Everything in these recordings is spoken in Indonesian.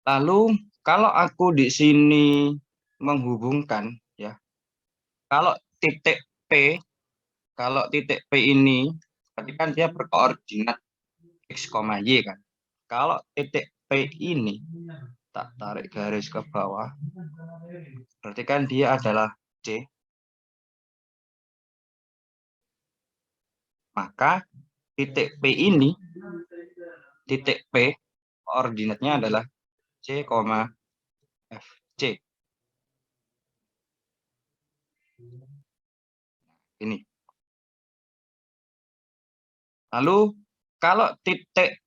Lalu kalau aku di sini menghubungkan ya, kalau titik P, kalau titik P ini berarti kan dia berkoordinat X, Y kan. Kalau titik P ini tak tarik garis ke bawah, berarti kan dia adalah C. Maka titik P ini, titik P, koordinatnya adalah C, F, C. Ini. Lalu kalau titik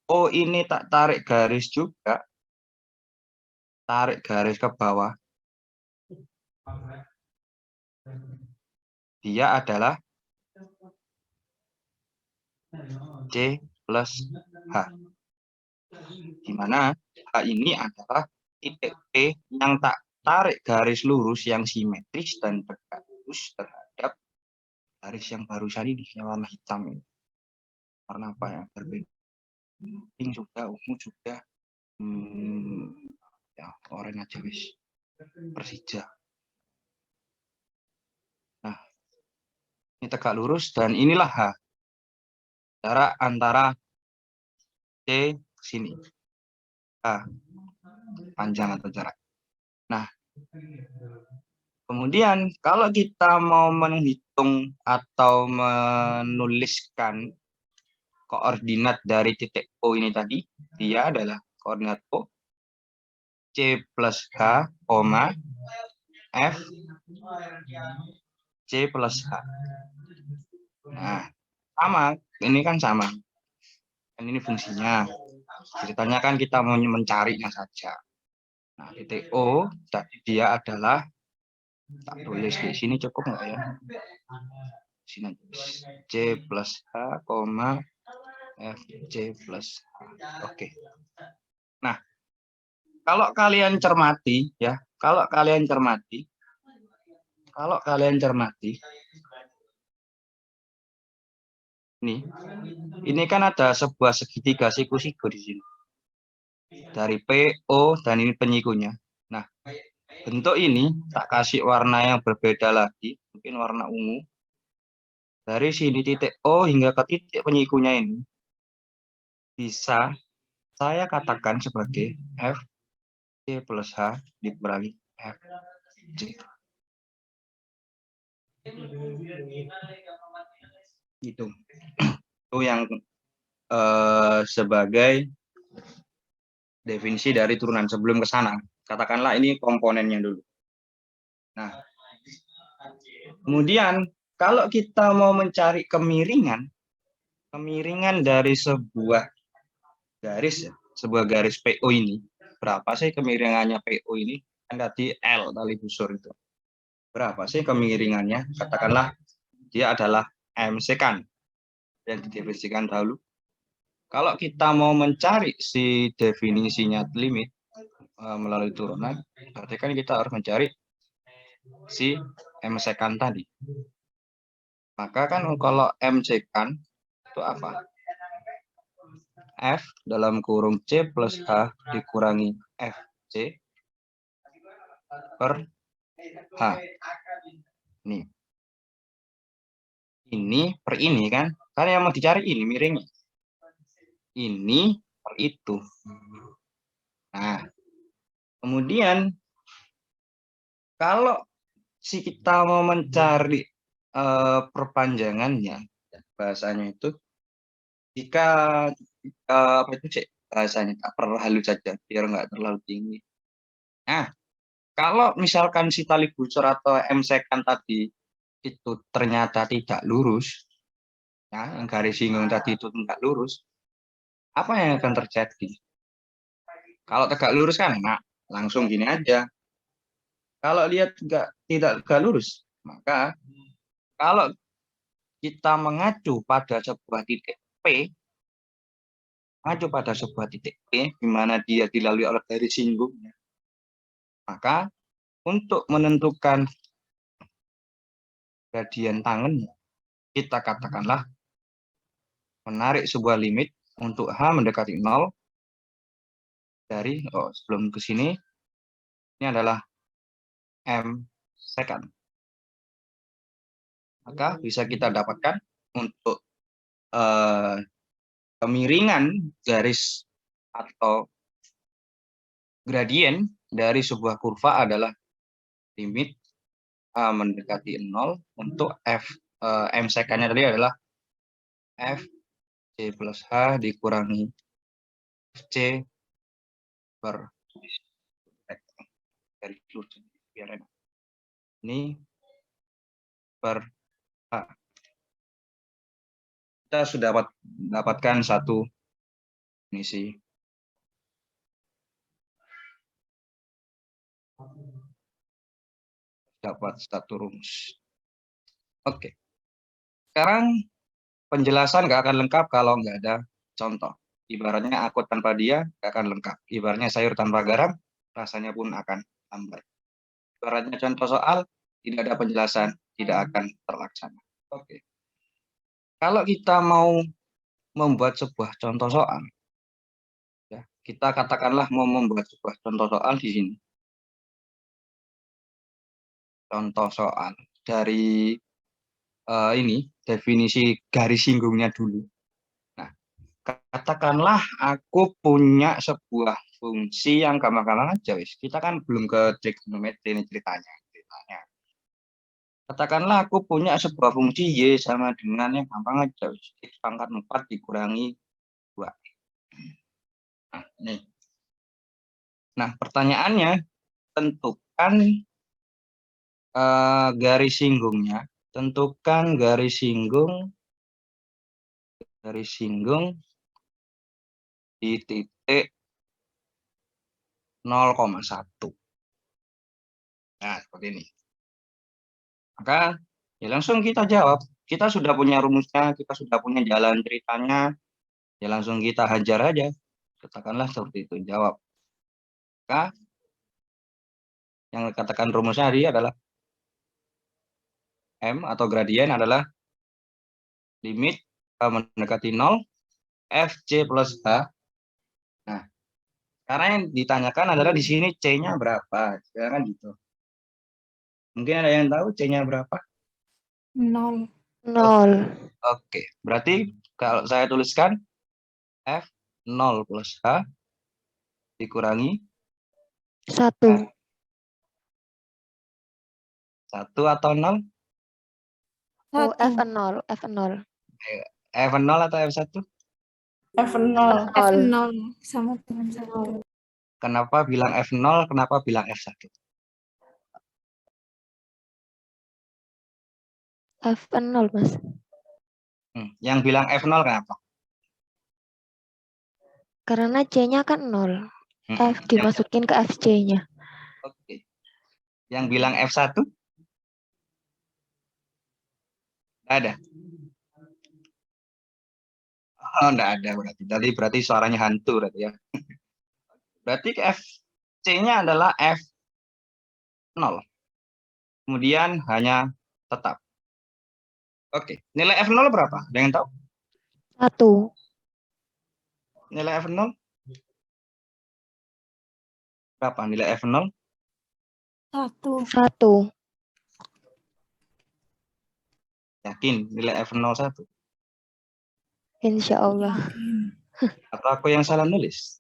O ini tak tarik garis juga, tarik garis ke bawah, dia adalah C plus H. Di mana H ini adalah titik P yang tak tarik garis lurus yang simetris dan tegak lurus terhadap garis yang barusan ini, yang warna hitam ini. Warna apa yang berbeda? Pink juga, ungu juga, ya oranye aja wis, Persija. Nah, ini tegak lurus dan inilah H. Jarak antara C sini. H, panjang atau jarak. Nah, kemudian kalau kita mau menghitung atau menuliskan koordinat dari titik O ini tadi, dia adalah koordinat O C plus H, F C plus H. Nah, sama, ini kan sama. Dan ini fungsinya. Ceritanya kan kita mau mencarinya saja. Nah, titik O tadi dia adalah, tak tulis di sini cukup nggak ya? Sini C plus H, F C plus H. Oke. Nah, kalau kalian cermati ya, kalau kalian cermati, ini kan ada sebuah segitiga siku-siku di sini. Dari P, O, dan ini penyikunya. Nah, bentuk ini tak kasih warna yang berbeda lagi, mungkin warna ungu. Dari sini titik O hingga ke titik penyikunya ini, bisa saya katakan sebagai F C plus H dikurangi F C. Gitu. Itu yang sebagai definisi dari turunan. Sebelum ke sana, katakanlah ini komponennya dulu. Nah, kemudian kalau kita mau mencari kemiringan dari sebuah garis PO ini, berapa sih kemiringannya PO ini? Kan tadi L tali busur itu. Berapa sih kemiringannya? Katakanlah dia adalah M sekan yang didefinisikan dahulu. Kalau kita mau mencari si definisinya limit melalui turunan, berarti kan kita harus mencari si M sekan tadi. Maka kan kalau M sekan itu apa? F dalam kurung C plus H dikurangi FC per H. Nih. Ini per ini kan? Karena yang mau dicari ini miringnya. Ini per itu. Nah, kemudian kalau si kita mau mencari perpanjangannya, bahasanya itu jika apa itu cek bahasanya tak perhalus saja biar nggak terlalu tinggi. Nah, kalau misalkan si tali busur atau M sekan tadi itu ternyata tidak lurus, ya, yang garis singgung tadi itu tidak lurus, apa yang akan terjadi? Kalau tegak lurus kan enak, langsung gini aja. Kalau lihat tidak lurus, maka kalau kita mengacu pada sebuah titik P, di mana dia dilalui oleh garis singgungnya, maka untuk menentukan gradien tangannya, kita katakanlah menarik sebuah limit untuk H mendekati 0, dari, sebelum ke sini, ini adalah M second. Maka bisa kita dapatkan untuk kemiringan garis atau gradien dari sebuah kurva adalah limit mendekati 0 untuk M second-nya tadi adalah F C plus H dikurangi C per dari biar enak. Ini per H. Kita sudah dapatkan satu definisi. Dapat satu rumus. Oke. Sekarang penjelasan nggak akan lengkap kalau nggak ada contoh. Ibaratnya aku tanpa dia nggak akan lengkap. Ibaratnya sayur tanpa garam, rasanya pun akan lambat. Ibaratnya contoh soal, tidak ada penjelasan, tidak akan terlaksana. Oke. Kalau kita mau membuat sebuah contoh soal, ya, kita katakanlah mau membuat sebuah contoh soal di sini. Contoh soal dari ini definisi garis singgungnya dulu. Nah, katakanlah aku punya sebuah fungsi yang gampang-gampang aja, wis. Kita kan belum ke trigonometri ini ceritanya. Katakanlah aku punya sebuah fungsi y sama dengan yang gampang aja, wis. X pangkat 4 dikurangi 2. Nah, ini. Nah, pertanyaannya tentukan garis singgungnya. Tentukan garis singgung di titik 0,1. Nah, seperti ini. Maka ya langsung kita jawab. Kita sudah punya rumusnya, kita sudah punya jalan ceritanya. Ya langsung kita hajar aja. Katakanlah seperti itu, jawab. Maka yang katakan rumusnya tadi adalah M atau gradien adalah limit mendekati 0 Fc plus H. Nah, karena yang ditanyakan adalah di sini C-nya berapa. Ya kan gitu. Mungkin ada yang tahu C-nya berapa? 0. Oke, berarti kalau saya tuliskan F 0 plus H dikurangi 1. 1 atau 0? Oh, Satu. F0. F0 atau F1? F0. F0 sama dengan 1. Kenapa bilang F0, kenapa bilang F1? F0, Mas. Yang bilang F0 kenapa? Karena C-nya kan 0. F dimasukin ke FC-nya. Oke. Yang bilang F1? Ada? Oh, enggak ada berarti. Tadi berarti suaranya hantu berarti ya. Berarti FC-nya adalah F0. Kemudian hanya tetap. Oke. Nilai F0 berapa? Ada yang tahu? 1. Nilai F0? Berapa nilai F0? 1. Yakin nilai F0 1? Insya Allah. Atau aku yang salah nulis?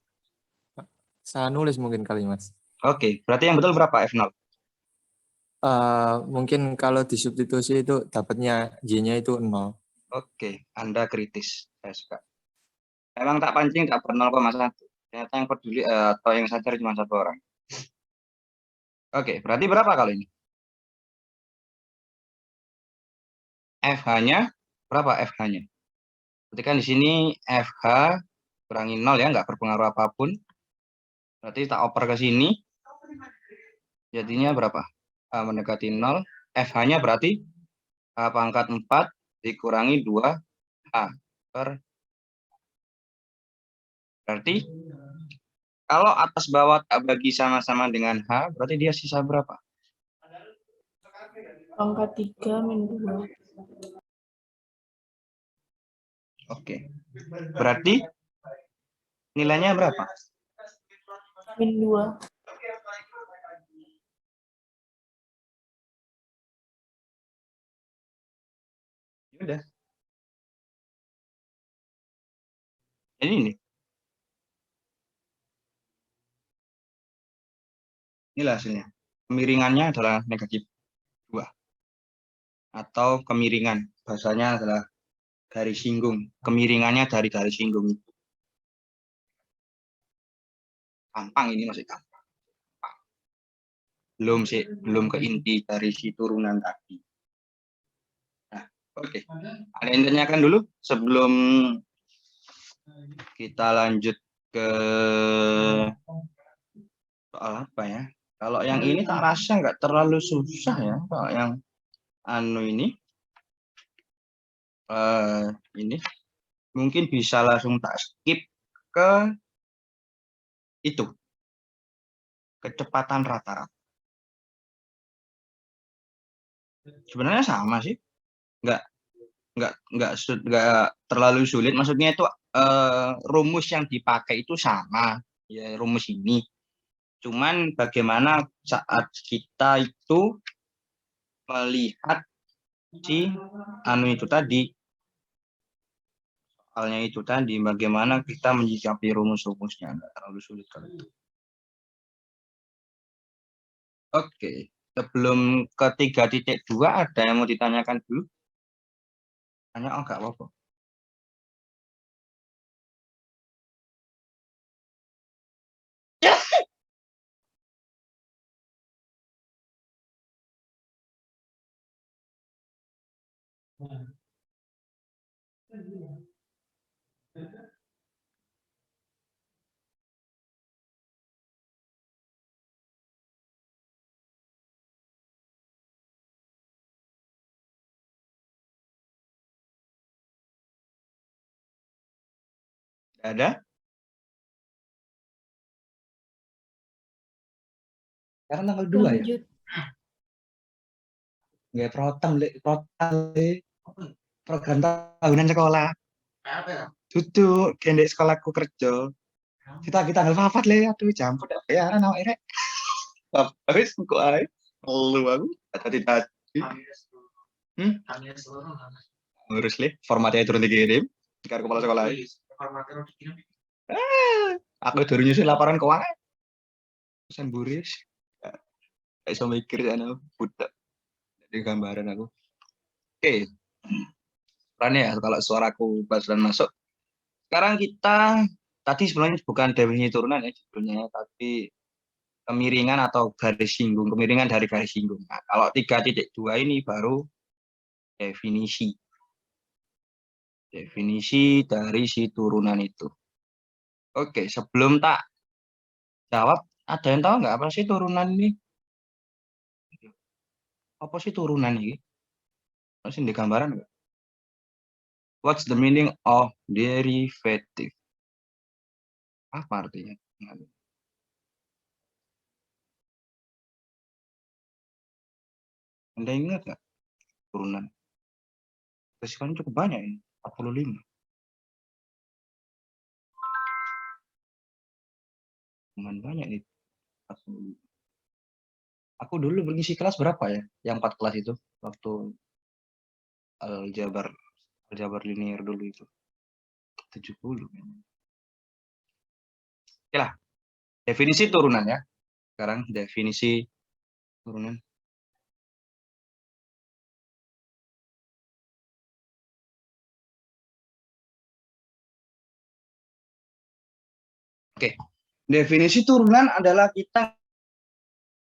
Salah nulis mungkin kali, Mas. Oke, berarti yang betul berapa F0? Mungkin kalau disubstitusi itu dapatnya Y-nya itu 0. Oke, Anda kritis. Saya suka. Emang tak pancing tak per 0,1. Ternyata yang peduli atau yang sadar cuma satu orang. Oke, berarti berapa kali ini? FH-nya berapa FH-nya? Berarti kan di sini FH kurangi 0 ya, nggak berpengaruh apapun. Berarti tak oper ke sini. Jadinya berapa? Mendekati 0. FH-nya berarti pangkat 4 dikurangi 2H per. Berarti kalau atas bawah tak bagi sama-sama dengan H, berarti dia sisa berapa? Pangkat 3 min 2. Oke. Berarti nilainya berapa? min 2. Ya udah. Ini nih. Inilah hasilnya. Kemiringannya adalah negatif 2. Atau kemiringan. Bahasanya adalah garis singgung. Kemiringannya dari garis singgung itu. Gampang ini masih gampang. Belum ke inti dari si turunan tadi. Nah, oke. Ada yang tanyakan dulu sebelum kita lanjut ke soal apa ya? Kalau yang ini tak rasa nggak terlalu susah ya. Kalau yang ini mungkin bisa langsung tak skip ke itu, kecepatan rata-rata. Sebenarnya sama sih, nggak terlalu sulit. Maksudnya itu rumus yang dipakai itu sama, ya rumus ini. Cuman bagaimana saat kita itu melihat si itu tadi, soalnya itu tadi, bagaimana kita menyikapi rumus-rumusnya, nggak terlalu sulit kalau itu. Oke, sebelum ke 3.2 ada yang mau ditanyakan dulu? Tanya, oh nggak apa-apa. Ada? Sekarang tanggal 2 ya? Lanjut. Nggak program tahunan sekolah. Duduk, gendek sekolahku kerja. Kita tanggal papat le, aduh campur dah bayaran awake rek. Wis kok ae. Lu aku tadi. Ngurus le, formatnya turun dikirim. Karo kepala sekolah. Aku durung nyusun laporan keuangan. Pesan buris. Kayak iso mikir sana budak. Jadi gambaran aku. Oke. Perannya ya kalau suaraku pas dan masuk. Sekarang kita tadi sebenarnya bukan definisi turunan ya judulnya, tapi kemiringan atau garis singgung, kemiringan dari garis singgung. Nah, kalau 3.2 ini baru definisi. Definisi dari si turunan itu. Oke, sebelum tak jawab, ada yang tahu nggak apa sih turunan ini? Apa sih turunan ini? Masih di gambaran nggak? What's the meaning of derivative? Apa artinya? Anda ingat nggak turunan? Resikonya cukup banyak ini, 45. Lumayan banyak nih. 45. Aku dulu mengisi kelas berapa ya? Yang 4 kelas itu waktu aljabar linear dulu itu. 70. Oke lah. Definisi turunan ya. Sekarang definisi turunan. Oke. Definisi turunan adalah kita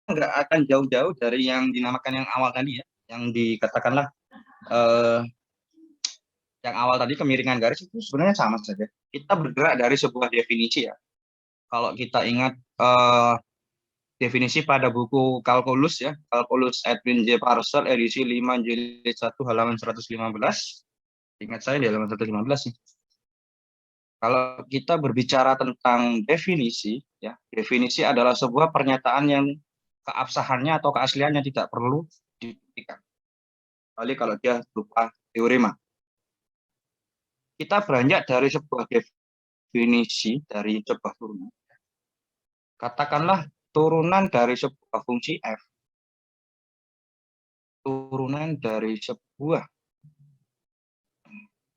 nggak akan jauh-jauh dari yang dinamakan yang awal tadi ya. Yang dikatakanlah yang awal tadi kemiringan garis itu sebenarnya sama saja. Kita bergerak dari sebuah definisi ya. Kalau kita ingat definisi pada buku kalkulus ya, kalkulus Edwin J. Parcel edisi 5 jilid 1 halaman 115. Ingat saya di halaman 115 nih. Kalau kita berbicara tentang definisi ya, definisi adalah sebuah pernyataan yang keabsahannya atau keasliannya tidak perlu dibuktikan. Kecuali kalau dia berupa teorema. Kita beranjak dari sebuah definisi dari sebuah turunan Katakanlah turunan dari sebuah fungsi f. Turunan dari sebuah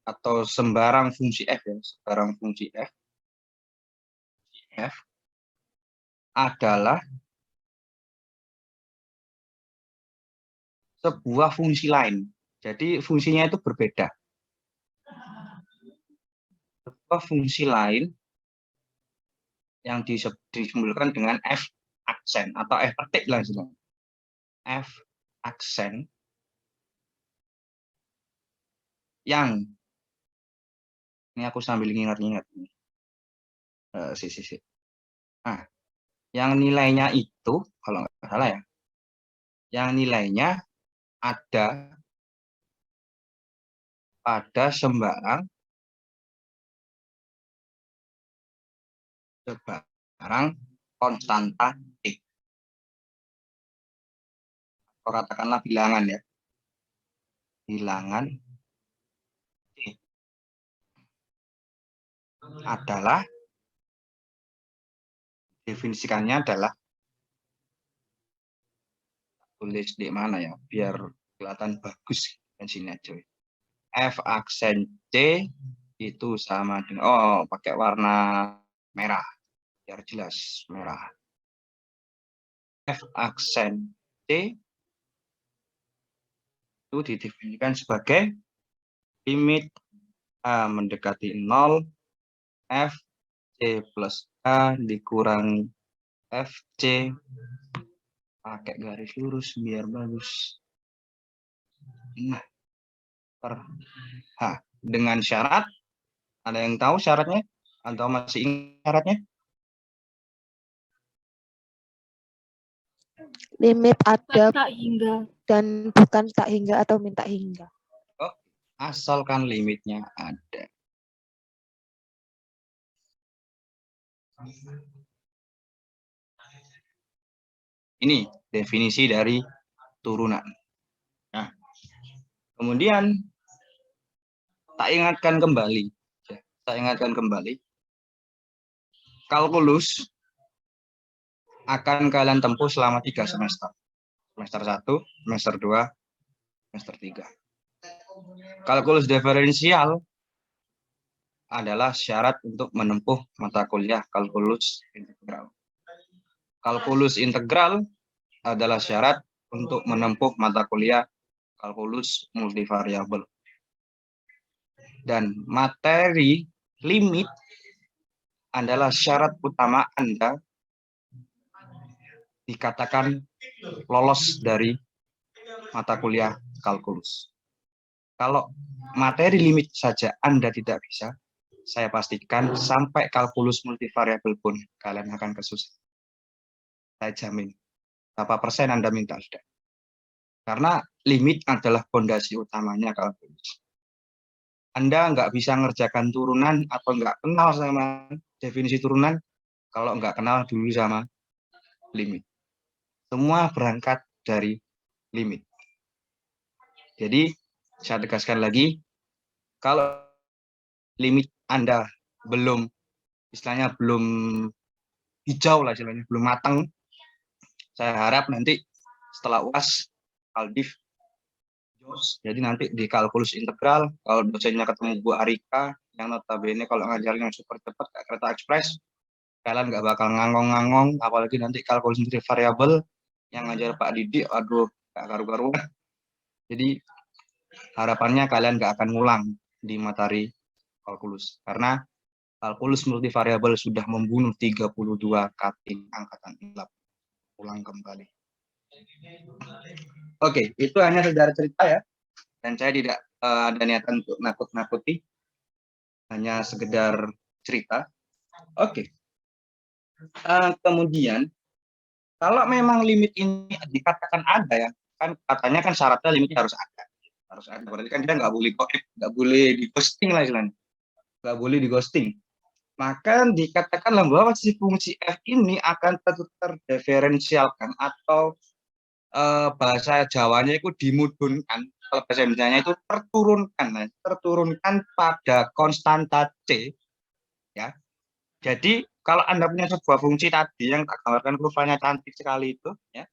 atau sembarang fungsi f ya, sembarang fungsi f adalah sebuah fungsi lain. Jadi fungsinya itu berbeda. Sebuah fungsi lain yang disimpulkan dengan f aksen atau f petik lah istilahnya. F aksen yang ini aku sambil ingat-ingat. Nah, yang nilainya itu kalau nggak salah ya, yang nilainya ada pada sembarang konstanta T. Atau katakanlah bilangan ya. Bilangan T adalah, definisikannya adalah, tulis di mana ya, biar kelihatan bagus. Dan sini aja. F aksen C itu sama dengan, pakai warna merah. Biar jelas, merah. F aksen C itu didefinisikan sebagai limit A mendekati 0, F C plus A dikurangi FC, pakai garis lurus biar bagus. Nah, per H. Dengan syarat, ada yang tahu syaratnya? Atau masih ingat syaratnya? Limit ada Tak hingga. dan bukan tak hingga atau minta hingga. Asalkan limitnya ada. Ini definisi dari turunan. Nah, kemudian tak ingatkan kembali. Kalkulus akan kalian tempuh selama 3 semester. Semester 1, semester 2, semester 3. Kalkulus diferensial adalah syarat untuk menempuh mata kuliah kalkulus integral. Kalkulus integral adalah syarat untuk menempuh mata kuliah kalkulus multivariabel. Dan materi limit adalah syarat utama Anda dikatakan lolos dari mata kuliah kalkulus. Kalau materi limit saja Anda tidak bisa, saya pastikan sampai kalkulus multivariabel pun kalian akan kesusahan. Saya jamin. Berapa persen Anda minta sudah. Karena limit adalah fondasi utamanya kalkulus. Anda nggak bisa ngerjakan turunan atau nggak kenal sama definisi turunan kalau nggak kenal dulu sama limit. Semua berangkat dari limit. Jadi, saya tegaskan lagi, kalau limit Anda belum, istilahnya belum hijau lah istilahnya, belum matang, saya harap nanti setelah UAS, Aldif, jadi nanti di kalkulus integral, kalau dosennya ketemu Bu Arika, yang notabene kalau ngajarin yang super cepat kayak kereta ekspres, kalian nggak bakal ngangong-ngangong, apalagi nanti kalkulus variabel yang ngajar Pak Didi, aduh, nggak karu-karuan. Jadi harapannya kalian nggak akan ngulang di materi kalkulus, karena kalkulus multivariabel sudah membunuh 32 cutting angkatan 8. Ulang kembali. Oke, itu hanya sekedar cerita ya, dan saya tidak ada niatan untuk nakut-nakuti, hanya sekedar cerita. Oke. Kemudian kalau memang limit ini dikatakan ada ya, kan katanya kan syaratnya limitnya harus ada. Berarti kan kita nggak boleh di ghosting lah istilahnya, nggak boleh di ghosting. Maka dikatakanlah bahwa si fungsi f ini akan terdiferensialkan atau bahasa Jawanya itu dimudunkan, kalau bahasa Indonesianya itu terturunkan pada konstanta C, ya. Jadi kalau Anda punya sebuah fungsi tadi yang tak gambarkan kurvanya cantik sekali itu, ya.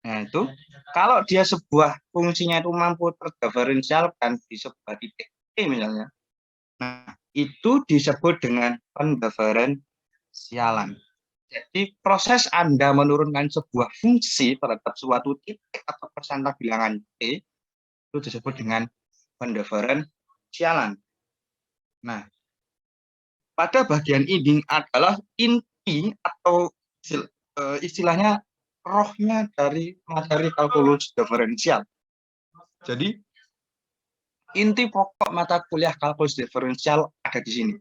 Nah, itu kalau dia sebuah fungsinya itu mampu terdiferensialkan di sebuah titik T misalnya. Nah, itu disebut dengan pendiferensialan. Jadi proses Anda menurunkan sebuah fungsi terhadap suatu titik atau persentase bilangan T itu disebut dengan pendiferensialan. Nah, pada bagian ini adalah inti atau istilahnya rohnya dari materi kalkulus diferensial. Jadi inti pokok mata kuliah kalkulus diferensial ada di sini.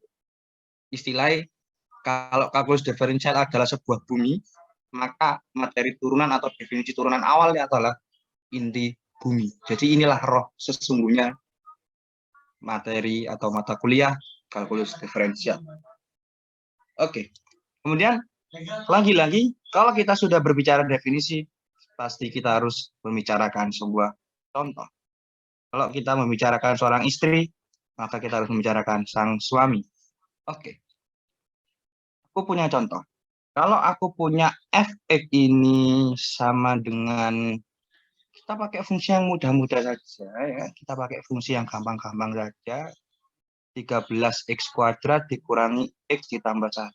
Istilahnya kalau kalkulus diferensial adalah sebuah bumi, maka materi turunan atau definisi turunan awalnya adalah inti bumi. Jadi inilah roh sesungguhnya materi atau mata kuliah kalkulus diferensial. Oke, kemudian lagi-lagi kalau kita sudah berbicara definisi, pasti kita harus membicarakan sebuah contoh. Kalau kita membicarakan seorang istri, maka kita harus membicarakan sang suami. Oke, aku punya contoh. Kalau aku punya fx ini sama dengan, kita pakai fungsi yang mudah-mudah saja ya, kita pakai fungsi yang gampang-gampang saja. 13x² dikurangi x ditambah 1.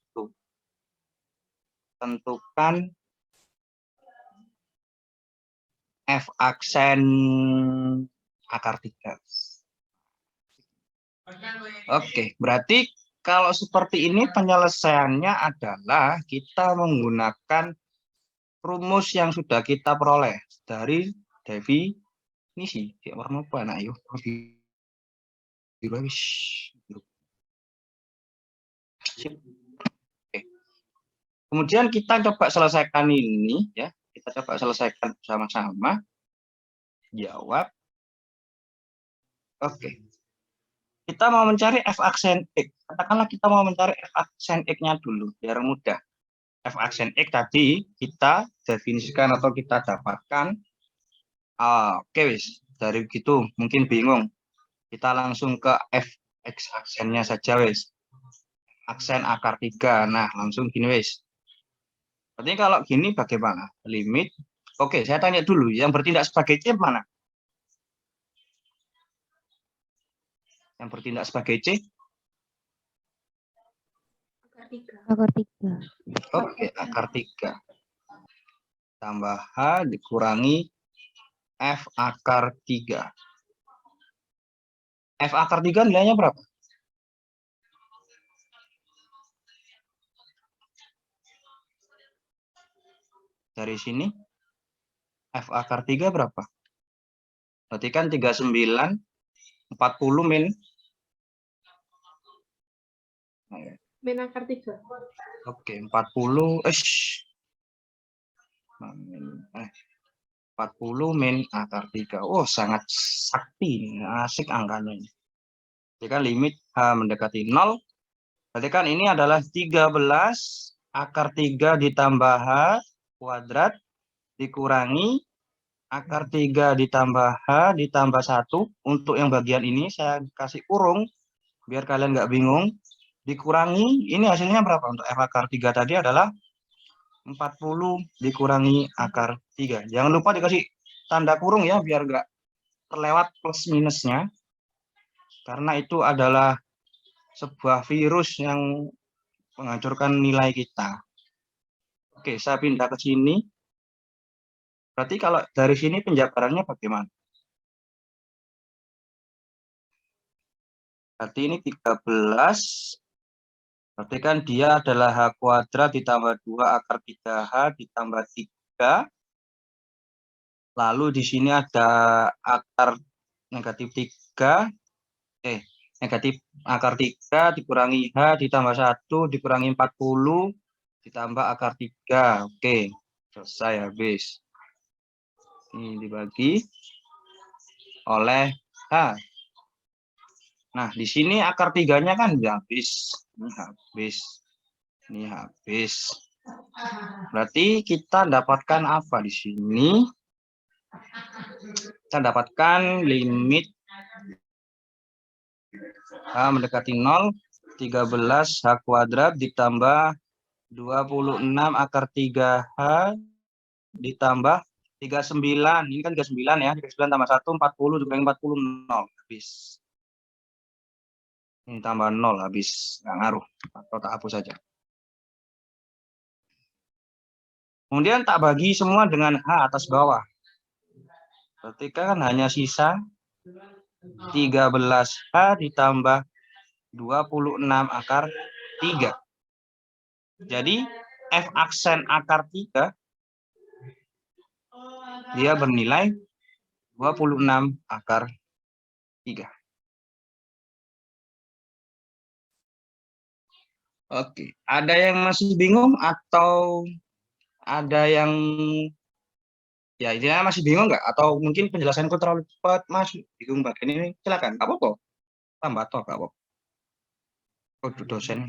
Tentukan f aksen akar 3. Oke, berarti kalau seperti ini penyelesaiannya adalah kita menggunakan rumus yang sudah kita peroleh dari definisi. Warna apa nak yuk? Oke. Kemudian kita coba selesaikan ini ya. Kita coba selesaikan bersama-sama. Jawab. Oke. Kita mau mencari f aksen x. Katakanlah kita mau mencari f aksen x-nya dulu biar mudah. F aksen x tadi kita definisikan atau kita dapatkan. Oke, wis. Dari begitu mungkin bingung. Kita langsung ke f x aksennya saja wis. Aksen akar 3. Nah, langsung gini wis. Berarti kalau gini bagaimana? Limit. Oke, saya tanya dulu, yang bertindak sebagai C mana? Yang bertindak sebagai C? Akar 3. Oke, akar 3. Tambah H dikurangi F akar 3. F akar 3 nilainya berapa? Dari sini F akar 3 berapa? Berarti kan 39, 40 min. Min akar 3. Oke, 40. 40 min akar 3. Oh, sangat sakti. Asik angkanya ini. Jadi kan limit H mendekati 0. Berarti kan ini adalah 13 akar 3 ditambah H kuadrat dikurangi akar 3 ditambah H ditambah 1. Untuk yang bagian ini saya kasih kurung biar kalian nggak bingung. Dikurangi, ini hasilnya berapa? Untuk F akar 3 tadi adalah 40 dikurangi akar 3. Jangan lupa dikasih tanda kurung ya biar nggak terlewat plus minusnya. Karena itu adalah sebuah virus yang menghancurkan nilai kita. Oke, saya pindah ke sini. Berarti kalau dari sini penjabarannya bagaimana? Berarti ini 13. Berarti kan dia adalah H kuadrat ditambah 2 akar 3H ditambah 3. Lalu di sini ada akar negatif 3. Negatif akar 3 dikurangi H ditambah 1 dikurangi 40 ditambah akar 3. Oke, selesai habis. Ini dibagi oleh H. Nah, di sini akar 3-nya kan habis. Ini habis. Ini habis. Berarti kita dapatkan apa di sini? Kita dapatkan limit H mendekati 0, 13 H kuadrat ditambah 26 akar 3H ditambah 39. Ini kan 39 ya. 39 tambah 1, 40. Dikurangi 40, 0. Habis. Ini tambah 0, habis. Nggak ngaruh. Atau tak hapus saja. Kemudian tak bagi semua dengan H atas bawah. Berarti kan hanya sisa 13H ditambah 26 akar 3. Jadi F aksen akar 3 dia bernilai 26 akar 3. Oke, ada yang masih bingung atau ada yang ya intinya masih bingung nggak? Atau mungkin penjelasanku terlalu cepat, Mas? Bingung bagian ini? Silakan, nggak apa-apa. Tambah toh, nggak apa-apa. Oh, dosen.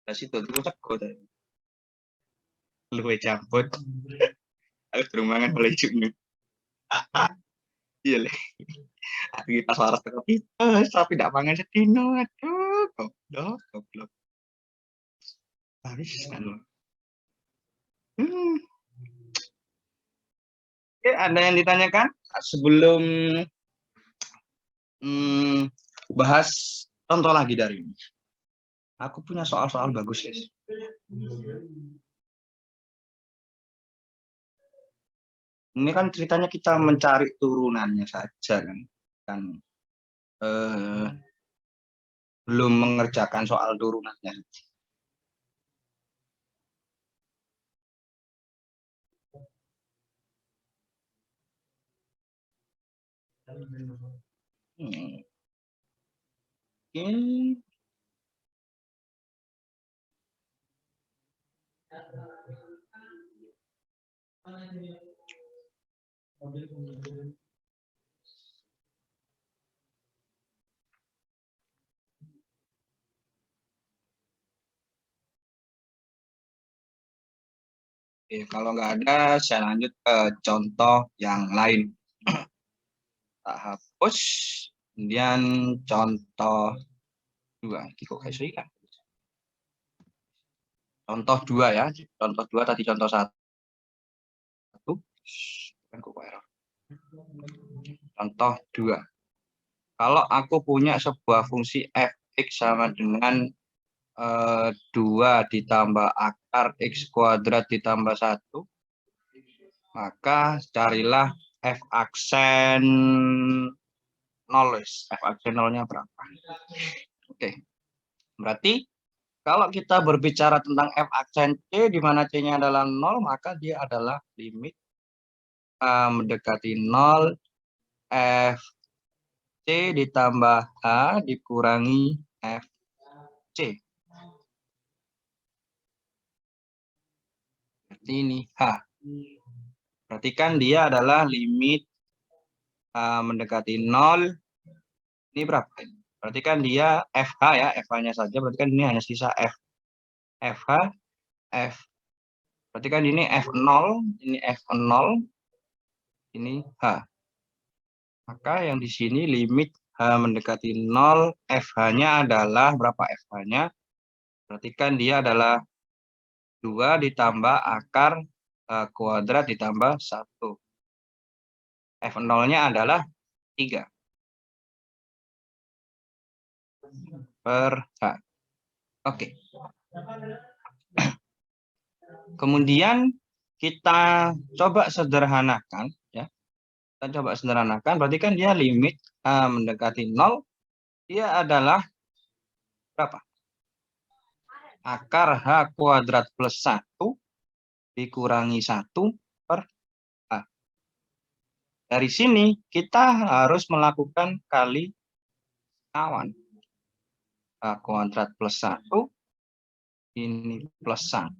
Dari situ tuh cekut. Luwe campur. Aku terumangan oleh juga. Iya leh. Kita suara tapi tapi tidak mangan sedino. Aduh, goblok. Habis kan. Oke, ada yang ditanyakan sebelum bahas contoh lagi dari ini. Aku punya soal-soal bagus, guys. Ini kan ceritanya kita mencari turunannya saja kan belum mengerjakan soal turunannya. Oke. Oke, kalau nggak ada, saya lanjut ke contoh yang lain. Tak hapus. Kemudian contoh 2. Kok kayak sih kan? Contoh 2 ya. Contoh 2 tadi contoh 1. Contoh 2. Kalau aku punya sebuah fungsi fx sama dengan 2 ditambah akar x kuadrat ditambah 1, maka carilah f aksen 0. F aksen 0-nya berapa? Oke. Berarti kalau kita berbicara tentang f aksen c, di mana c-nya adalah 0, maka dia adalah limit mendekati 0 f c ditambah h dikurangi f c. Berarti ini h. Berarti kan dia adalah limit mendekati 0. Ini berapa? Berarti kan dia FH ya, FH-nya saja. Berarti kan ini hanya sisa F. FH, F. Berarti kan ini F0, ini F0, ini H. Maka yang di sini limit H mendekati 0, FH-nya adalah berapa FH-nya? Berarti kan dia adalah 2 ditambah akar kuadrat ditambah 1. F0-nya adalah 3 per H. Oke. Kemudian kita coba sederhanakan ya. Kita coba sederhanakan, berarti kan dia limit mendekati 0, dia adalah berapa? Akar H kuadrat plus 1 dikurangi 1 per H. Dari sini kita harus melakukan kali kawan. H kuadrat plus 1, ini plus 1,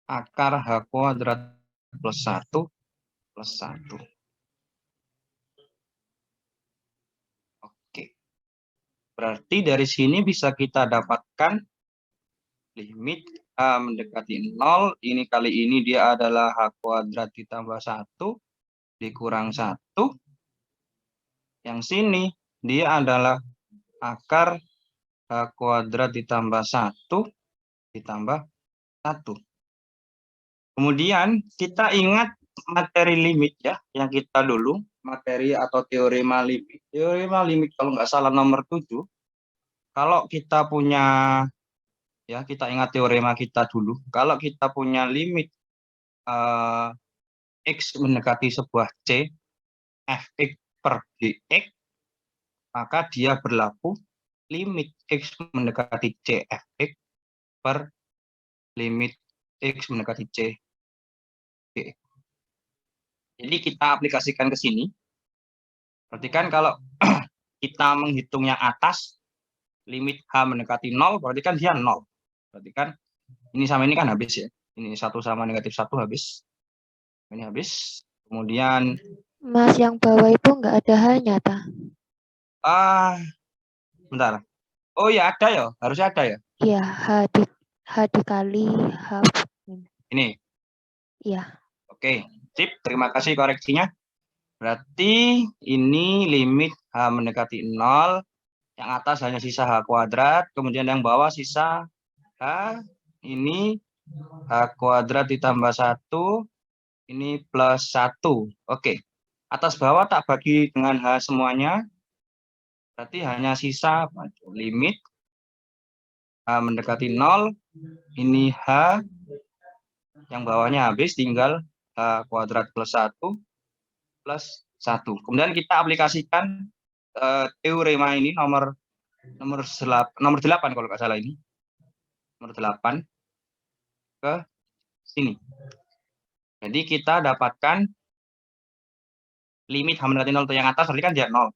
akar H kuadrat plus 1 plus 1. Oke. Berarti dari sini bisa kita dapatkan limit H mendekati 0. Ini kali ini dia adalah H kuadrat ditambah 1 dikurang 1. Yang sini dia adalah akar H kuadrat ditambah 1 ditambah 1. Kemudian kita ingat materi limit ya, yang kita dulu, materi atau teorema limit. Teorema limit kalau nggak salah nomor 7. Kalau kita punya, ya kita ingat teorema kita dulu, kalau kita punya limit X mendekati sebuah C, Fx per Gx, maka dia berlaku limit X mendekati C Fx per limit X mendekati C Gx. Jadi kita aplikasikan ke sini. Perhatikan kalau kita menghitung yang atas, limit H mendekati 0, berarti kan dia 0. Berarti kan ini sama ini kan habis ya. Ini 1 sama negatif 1 habis. Ini habis. Kemudian Mas, yang bawah itu nggak ada hanya, ta? Bentar. Oh ya ada ya, harusnya ada ya. Iya, H dikali H. Ini. Iya. Oke, sip. Terima kasih koreksinya. Berarti ini limit H mendekati 0. Yang atas hanya sisa H kuadrat. Kemudian yang bawah sisa H. Ini H kuadrat ditambah 1. Ini plus 1. Oke. Atas bawah tak bagi dengan H semuanya. Berarti hanya sisa limit H mendekati 0. Ini H. Yang bawahnya habis, tinggal H kuadrat plus 1 plus 1. Kemudian kita aplikasikan teorema ini nomor 8 kalau nggak salah ini. Nomor 8 ke sini. Jadi kita dapatkan limit H mendekati 0 yang atas berarti kan dia 0.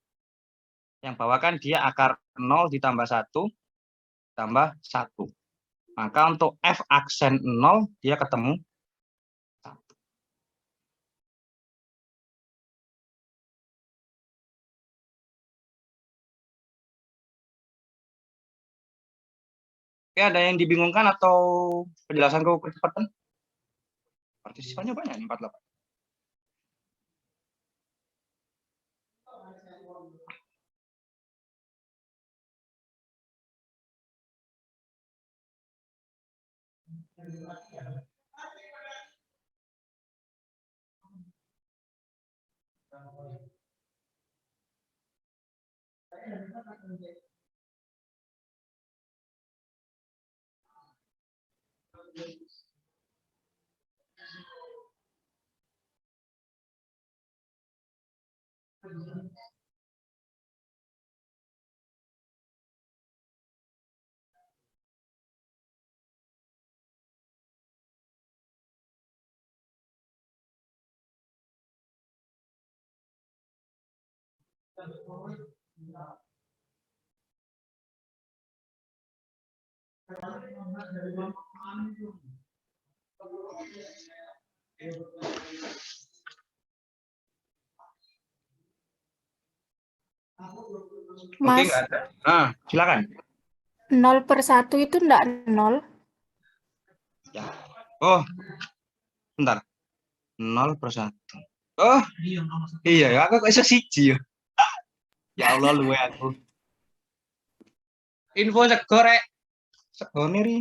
Yang bawah kan dia akar 0 ditambah 1 tambah 1. Maka untuk F aksen 0 dia ketemu 1. Oke, ada yang dibingungkan atau penjelasanku kecepatan? Partisipannya banyak nih, 48. Oke, Mas, nggak ada. Nah, silakan. 0/1 itu enggak 0. Ya. Oh, bentar. 0/1. Oh, iya ya, aku kok iso siji ya. Ya Allah, luwe aku. Info segorek. Segone ri.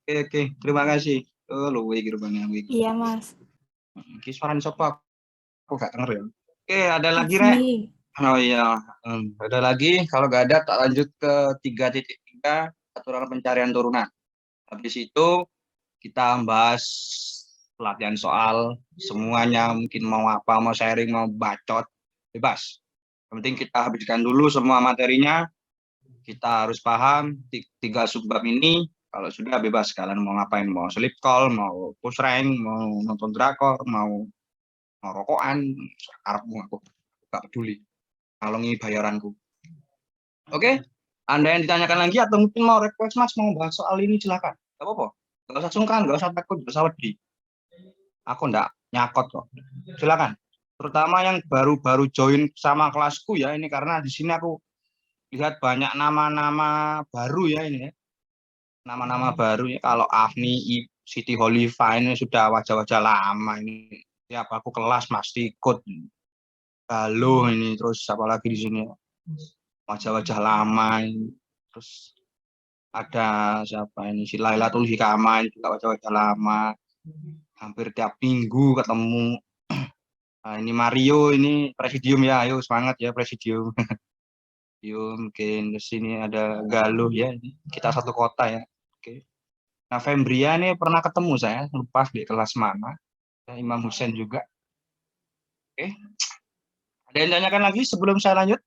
Oke, terima kasih. Oh, luwe iki rupane aku iki. Iya, Mas. Iki suarane sapa? Aku gak denger ya. Oke, ada lagi, Rek? Ini. Oh iya, ada lagi. Kalau nggak ada, tak lanjut ke 3.3 aturan pencarian turunan. Habis itu kita bahas pelatihan soal semuanya, mungkin mau apa, mau sharing, mau bacot, bebas. Yang penting kita habiskan dulu semua materinya. Kita harus paham 3 subbab ini. Kalau sudah bebas, kalian mau ngapain, mau sleep call, mau push rank, mau nonton drakor, mau rokokan, karepmu aku gak peduli. Kalongi bayaranku. Oke, Anda yang ditanyakan lagi atau mungkin mau request Mas mau bahas soal ini silakan. Gak apa-apa. Gak usah sungkan, gak usah takut, gak usah wedi. Aku ndak nyakot kok. Silakan. Terutama yang baru-baru join sama kelasku ya, ini karena di sini aku lihat banyak nama-nama baru ya ini ya. Nama-nama baru ya. Kalau Afni, Siti Holifa ini sudah wajah-wajah lama ini. Tiap aku kelas pasti ikut. Galuh ini, terus apa lagi di sini? Wajah-wajah lama ini. Terus ada siapa ini? Si Lailatul Hikama ini juga wajah-wajah lama. Hampir tiap minggu ketemu. Nah, ini Mario ini Presidium ya. Ayo semangat ya Presidium. Yuk, mungkin di sini ada Galuh ya. Kita satu kota ya. Oke. Nah, Fembria ini pernah ketemu saya, lupa di kelas mana. Imam Hussein juga. Oke. Ada yang tanyakan lagi sebelum saya lanjut?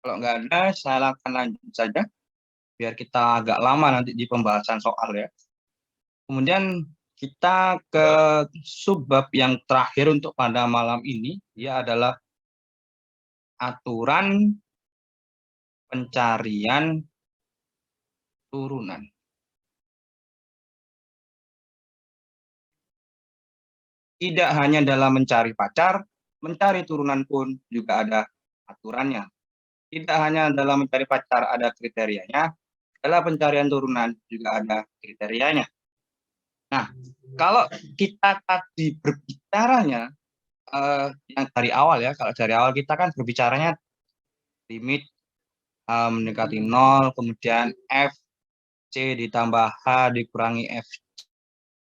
Kalau nggak ada, saya akan lanjut saja. Biar kita agak lama nanti di pembahasan soal ya. Kemudian kita ke subbab yang terakhir untuk pada malam ini, ya adalah aturan pencarian turunan. Tidak hanya dalam mencari pacar, mencari turunan pun juga ada aturannya. Tidak hanya dalam mencari pacar ada kriterianya, dalam pencarian turunan juga ada kriterianya. Nah, kalau kita tadi berbicaranya yang dari awal ya, kalau dari awal kita kan berbicaranya limit mendekati 0, kemudian F, C ditambah H dikurangi F,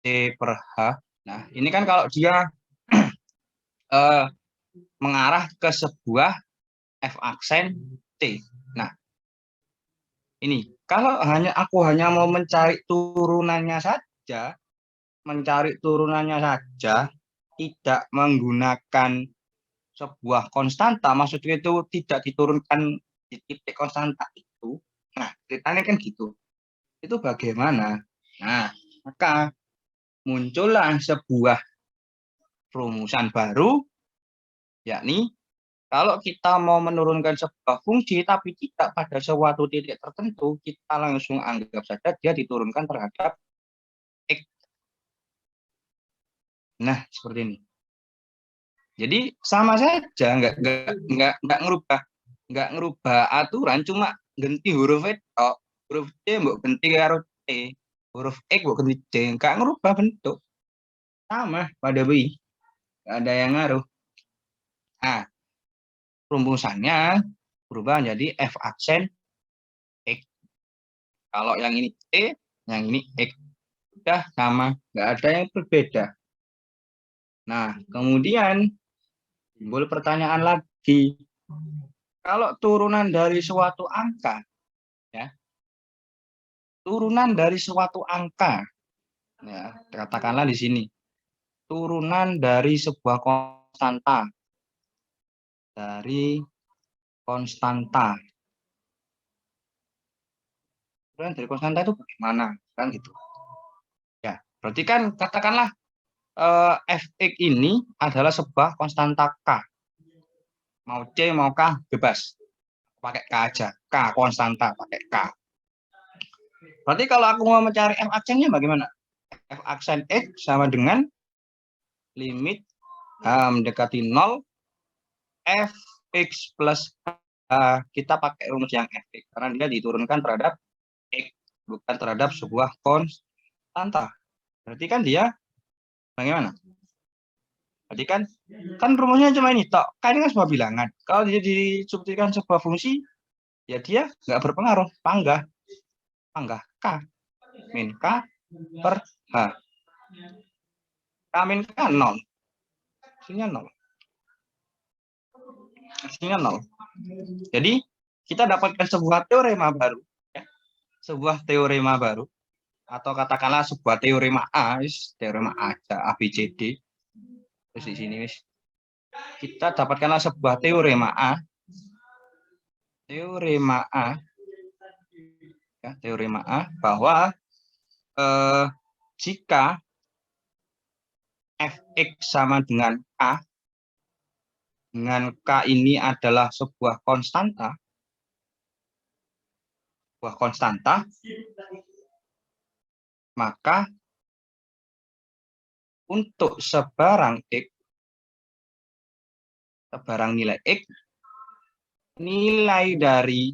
C per H. Nah, ini kan kalau dia mengarah ke sebuah F aksen T. Nah, ini kalau aku hanya mau mencari turunannya saja, tidak menggunakan sebuah konstanta, maksudnya itu tidak diturunkan di titik konstanta itu. Nah, ceritanya kan gitu. Itu bagaimana? Nah, maka muncullah sebuah rumusan baru, yakni kalau kita mau menurunkan sebuah fungsi tapi tidak pada suatu titik tertentu, kita langsung anggap saja dia diturunkan terhadap X. Nah, seperti ini. Jadi sama saja, nggak ngerubah aturan, cuma ganti huruf E, huruf C mbok ganti karo T, huruf X mbok ganti C, nggak ngerubah bentuk. Sama pada BI, nggak ada yang ngaruh. Nah, rumusannya berubah menjadi F aksen X. Kalau yang ini T, yang ini X. Udah sama, nggak ada yang berbeda. Nah, kemudian timbul pertanyaan lagi. Kalau turunan dari suatu angka, ya, turunan dari suatu angka, ya, katakanlah di sini, turunan dari sebuah konstanta, Turunan dari konstanta itu bagaimana, kan gitu. Ya, berarti kan katakanlah fx ini adalah sebuah konstanta k. Mau C, mau K, bebas. Pakai K aja. K, konstanta, pakai K. Berarti kalau aku mau mencari F aksennya bagaimana? F aksen X sama dengan limit H mendekati 0, Fx plus H. Kita pakai rumus yang Fx, karena dia diturunkan terhadap X, bukan terhadap sebuah konstanta. Berarti kan dia bagaimana? Berarti kan rumusnya cuma ini, tok. Kan ini kan sebuah bilangan. Kalau dia disubstitusikan sebuah fungsi, ya dia nggak berpengaruh. Panggah K min K per H. K min K 0. Hasilnya 0. Hasilnya 0. Jadi kita dapatkan sebuah teorema baru. Ya. Sebuah teorema baru. Atau katakanlah sebuah teorema A. Teorema A aja, A, B, C, D. Terus di sini kita dapatkanlah sebuah teorema A. Teorema A. Ya, teorema A bahwa jika Fx sama dengan K, dengan K ini adalah sebuah konstanta, maka untuk sebarang X, barang nilai X, nilai dari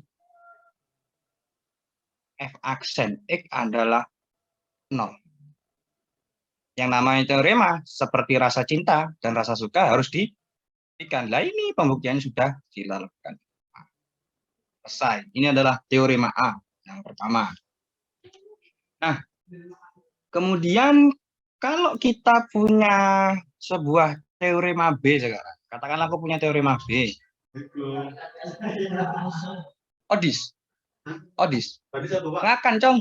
F aksen X adalah 0. Yang namanya teorema seperti rasa cinta dan rasa suka harus dibuktikan. Lah ini pembuktiannya sudah dilakukan. Selesai. Ini adalah teorema A yang pertama. Nah, kemudian kalau kita punya sebuah teorema B sekarang, katakanlah aku punya teorema B. Odis, Odis, makan cong.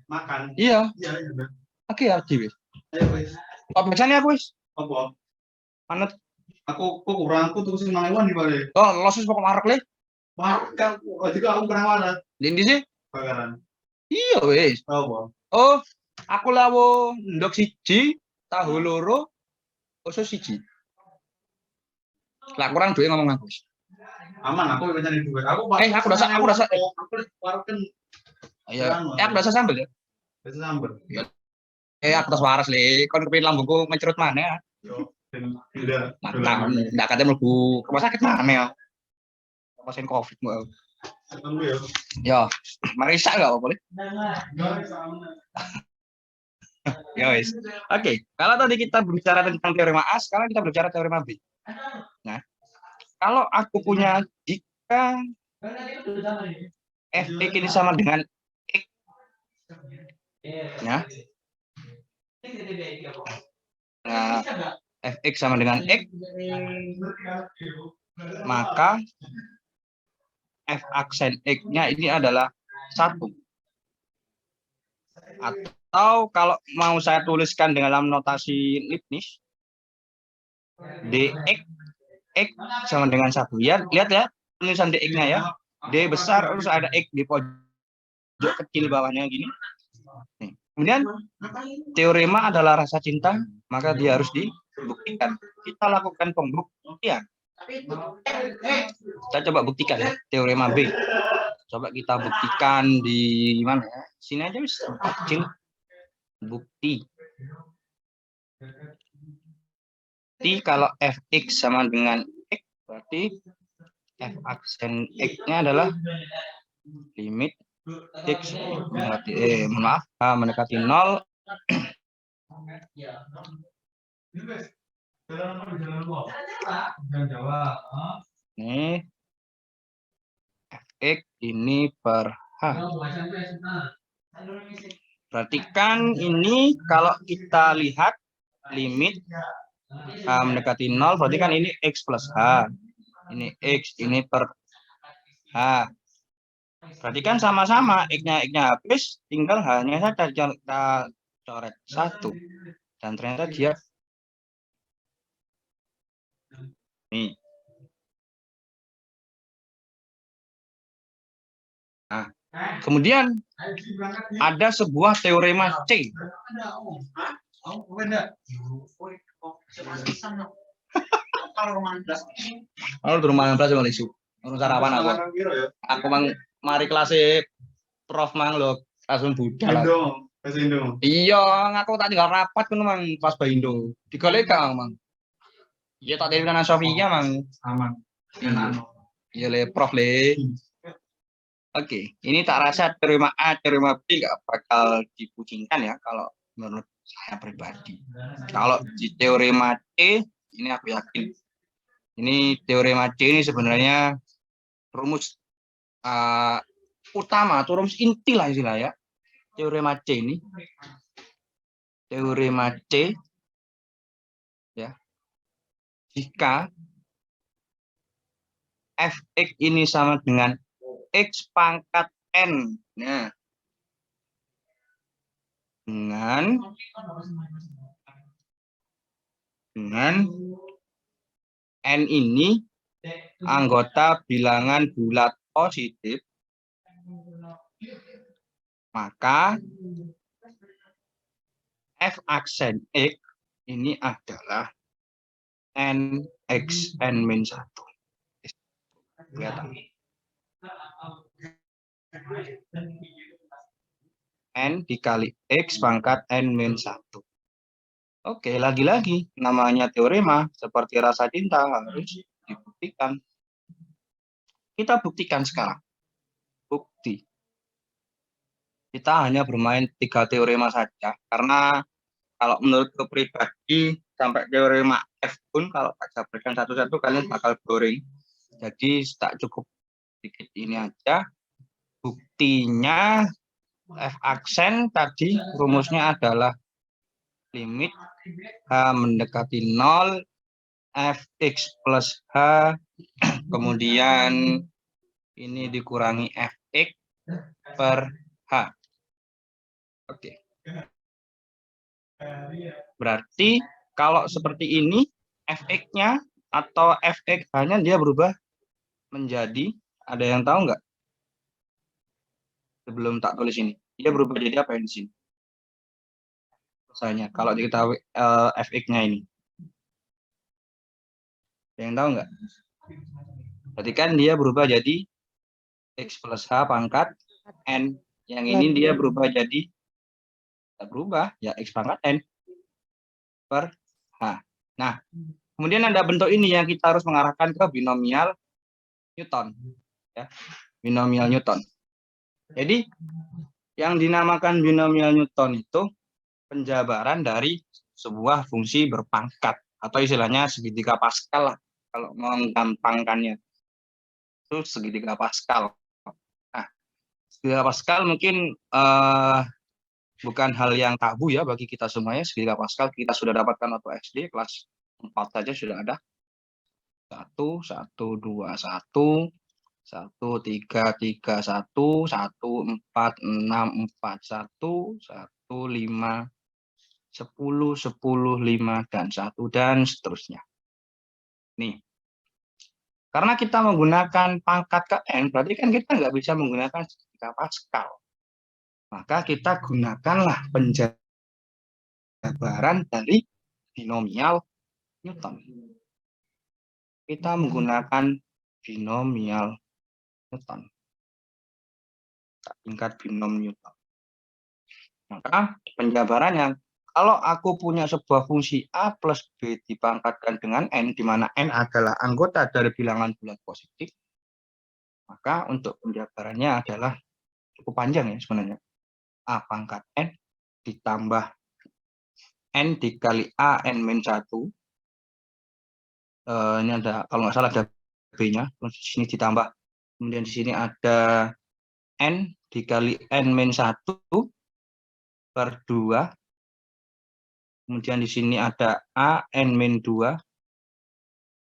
Makan. Iya. Iya, iya. Oke, ya, wis. Ayo, wis. Kok biasanya aku wis? Apa? Manut. Aku kurang aku tuh sing mangwan di balik. Oh, losus pokok marek le. Makan. Oh, juga aku kurang warna. Di sih? Bakaran. Iya wis. Apa? Oh, aku lawo ndok siji, tahu loro, usus siji. Lah kurang duit ngomong aku. Aman, aku rencana duit. Aku Aku rasa aku warken iya. Aku rasa sambel ya. bisa sambel. Aku tas waras le, kon kepin lambungku mencerut mana ya. Yo, dan tidak. Mantap, ndak katanya mlebu rumah sakit mana ya. Pasien Covid mbak. Ketemu ya. Ya, marisa enggak apa boleh? Ya wis. Oke, kalau tadi kita berbicara tentang teorema A, sekarang kita berbicara teorema B. Nah, kalau aku punya jika Fx ini sama dengan X, ya. Nah, Fx sama dengan X, maka F aksen X-nya ini adalah 1. Atau kalau mau saya tuliskan dalam notasi Leibniz, dx X sama dengan 1. Ya, lihat ya tulisan dx-nya ya. D besar terus ada X di pojok kecil bawahnya gini. Nih. Kemudian teorema adalah rasa cinta, maka dia harus dibuktikan. Kita lakukan pembuktian. Kita coba buktikan ya, teorema B. Coba kita buktikan di mana ya? Sini aja bisa kecil. Bukti. Kalau Fx sama dengan X, berarti F aksen X-nya adalah limit X mendekati 0. Nih, Fx ini per H. Perhatikan ini kalau kita lihat limit mendekati 0, berarti kan ini X plus H. Ini X, ini per H. Perhatikan sama-sama, X-nya habis, tinggal H-nya saja kita coret 1. Dan ternyata dia nih. Nah, kemudian ada sebuah teorema C. Kalau di rumah kelas malah isu. Urus sarapan aku. Aku mang mari kelas Prof mang lo langsung budal. Iya, ngaku tak tinggal rapat kan mang pas Baindo. Digolek Kang mang. Iya tak dari Nana Sofia mang. Aman. Iya le Prof le. Oke, ini tak rasa teorema A, teorema B nggak bakal dipusingkan ya kalau menurut saya pribadi. Kalau di teorema C, ini aku yakin. Ini teorema C ini sebenarnya rumus utama atau rumus inti lah istilah ya. Teorema C ini. Teorema C ya. Jika Fx ini sama dengan X pangkat N. Nah, dengan N ini anggota bilangan bulat positif, maka F aksen X ini adalah NX N-1. Kelihatan. N dikali X pangkat N-1. Oke, lagi-lagi namanya teorema seperti rasa cinta harus buktikan. Kita buktikan sekarang. Bukti. Kita hanya bermain 3 teorema saja. Karena kalau menurut pribadi, sampai teorema F pun kalau tak jabarkan satu-satu kalian bakal boring. Jadi tak cukup sedikit ini aja. Buktinya F aksen tadi rumusnya adalah limit H mendekati 0, Fx plus H, kemudian ini dikurangi Fx per H. Oke. Berarti kalau seperti ini, Fx-nya atau Fx-nya dia berubah menjadi, ada yang tahu nggak? Sebelum tak tulis ini, dia berubah jadi apa di sini? Misalnya, kalau diketahui Fx-nya ini. Ada yang tahu nggak? Berarti kan dia berubah jadi X plus H pangkat N. Yang ini dia berubah jadi, tak berubah, ya X pangkat N per H. Nah, kemudian ada bentuk ini yang kita harus mengarahkan ke binomial Newton. Ya, binomial Newton. Jadi, yang dinamakan binomial Newton itu penjabaran dari sebuah fungsi berpangkat. Atau istilahnya segitiga Pascal lah, kalau menggampangkannya. Itu segitiga Pascal. Nah, segitiga Pascal mungkin bukan hal yang tabu ya bagi kita semuanya. Segitiga Pascal kita sudah dapatkan waktu SD, kelas 4 saja sudah ada. 1, 1, 2, 1, 1, 3, 3, 1, 1, 4, 6, 4, 1, 1, 5, 10, 10, 5, dan 1, dan seterusnya. Nih, karena kita menggunakan pangkat ke N, berarti kan kita nggak bisa menggunakan segitiga Pascal. Maka kita gunakanlah penjabaran dari binomial Newton. Kita menggunakan binomial Newton. Tingkat binom Newton. Maka penjabarannya, kalau aku punya sebuah fungsi A plus B dipangkatkan dengan N, di mana N adalah anggota dari bilangan bulat positif, maka untuk penjabarannya adalah cukup panjang ya sebenarnya. A pangkat N ditambah N dikali A N-1. Ini ada, kalau nggak salah ada B-nya, terus di sini ditambah. Kemudian di sini ada N dikali N-1 per 2. Kemudian di sini ada A N-2.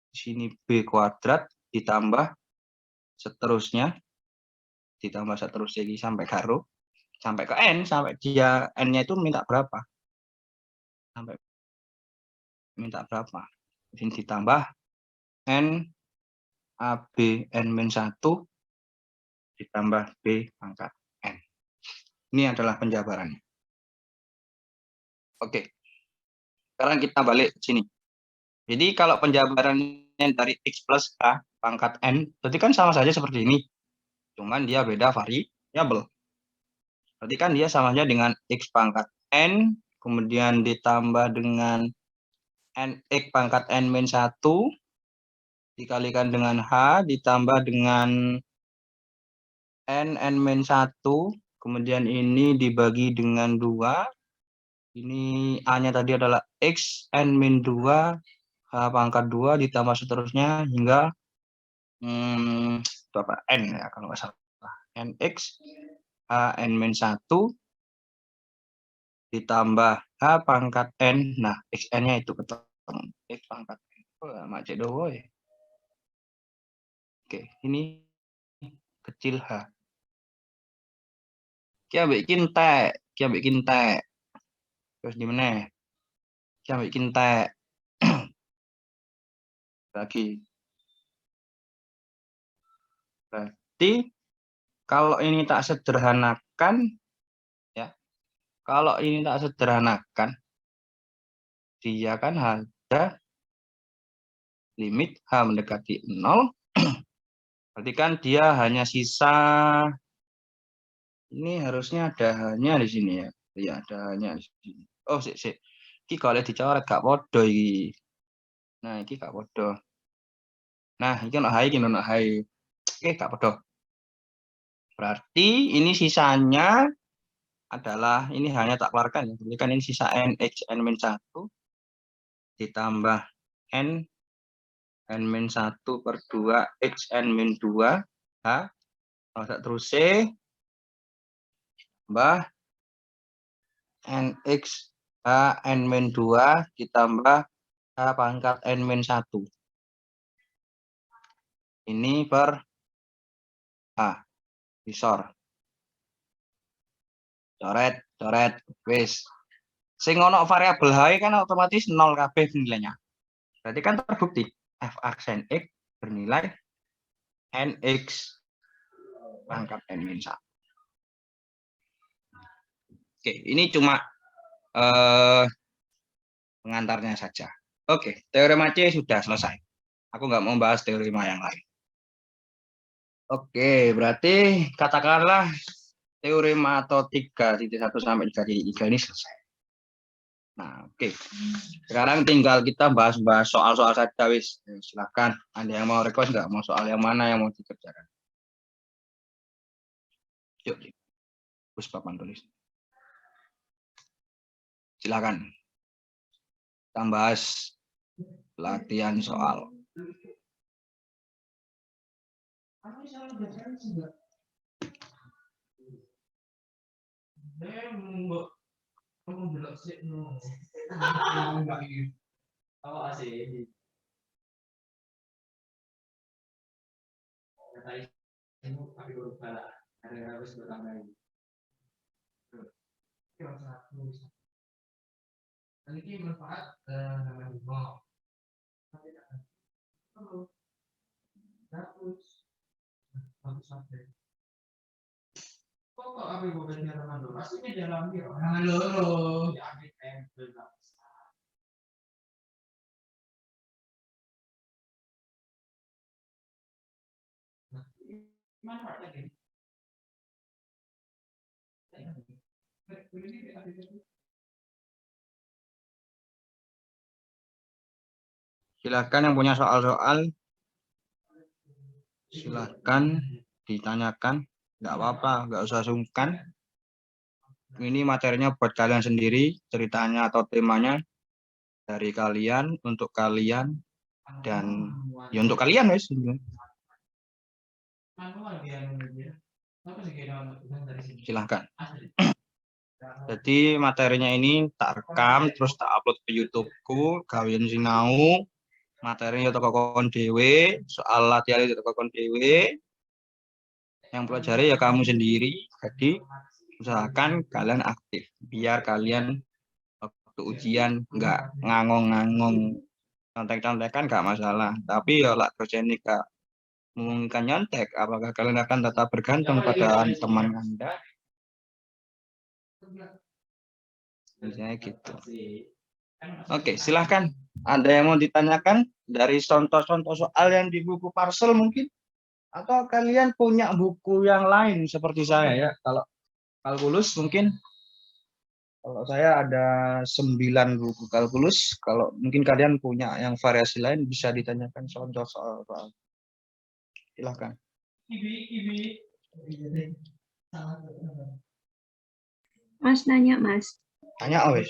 Di sini B kuadrat ditambah seterusnya. Ditambah seterusnya lagi sampai garuh. Sampai ke N, sampai dia N-nya itu minta berapa. Sampai minta berapa. Di sini ditambah N AB N-1 ditambah B pangkat N. Ini adalah penjabarannya. Oke. Sekarang kita balik ke sini. Jadi kalau penjabarannya dari X plus A pangkat N, berarti kan sama saja seperti ini. Cuman dia beda variabel. Berarti kan dia sama saja dengan X pangkat N, kemudian ditambah dengan X pangkat N-1, dikalikan dengan H, ditambah dengan N-1, kemudian ini dibagi dengan 2. Ini A-nya tadi adalah X N-2, H pangkat 2, ditambah seterusnya hingga berapa N ya kalau nggak salah. NX H N-1 ditambah H pangkat N. Nah, XN-nya itu ketemu. X pangkat N. Oh, macet doang ya. Oke, ini kecil H. Kita bikin T. Terus di mana? Kita bikin T. Lagi. Berarti kalau ini tak sederhanakan, ya. Kalau ini tak sederhanakan, dia kan ada limit H mendekati 0. Berarti kan dia hanya sisa, ini harusnya ada hanya di sini ya. Iya, ada hanya di sini. Oh, sik. Iki kalau dicoret gak podo iki. Nah, iki gak podo. Nah, ini ono hai, ini ono hai. Oke, gak podo. Berarti ini sisanya adalah, ini hanya tak keluarkan ya. Jadi kan ini sisa nx n-1 ditambah n-1 per 2 x n-2 h. Kalau tak terus c tambah nx h n-2 ditambah h pangkat n-1. Ini per h. Visor. Coret, wis. Sing ono variabel h kan otomatis 0 kabeh nilainya. Berarti kan terbukti f aksen x bernilai nx pangkat n-1. Oke, ini cuma pengantarnya saja. Oke, teorema C sudah selesai. Aku nggak mau bahas teorema yang lain. Oke, berarti katakanlah teorema atau 3.1 sampai 3.3 ini selesai. Nah, oke. Sekarang tinggal kita bahas-bahas soal-soal saja, wis. Silakan. Ada yang mau request nggak? Mau soal yang mana yang mau dikerjakan? Yuk, terus papan tulis. Silakan. Kita bahas latihan soal. Silakan yang punya soal-soal, silakan ditanyakan. Nggak apa-apa, nggak usah sungkan. Ini materinya buat kalian sendiri, ceritanya atau temanya dari kalian, untuk kalian, dan ya untuk kalian, guys. Silahkan. Jadi materinya ini tak rekam, terus tak upload ke YouTube-ku, kalian sinau, materinya toko kon dhewe, soal latihan itu toko kon dhewe. Yang pelajari ya kamu sendiri. Jadi usahakan kalian aktif, biar kalian waktu ujian nggak ngangong-ngangong, contek-contekan nggak masalah. Tapi ya lah kerjaan kak memungkinkan nyontek, apakah kalian akan tetap bergantung pada teman Anda? Misalnya gitu. Oke, silahkan. Ada yang mau ditanyakan dari contoh-contoh soal yang di buku Parsel mungkin? Atau kalian punya buku yang lain seperti saya ya? Kalau kalkulus mungkin, kalau saya ada 9 buku kalkulus. Kalau mungkin kalian punya yang variasi lain bisa ditanyakan contoh soal. Silahkan. Mas nanya, Mas. Tanya, wes.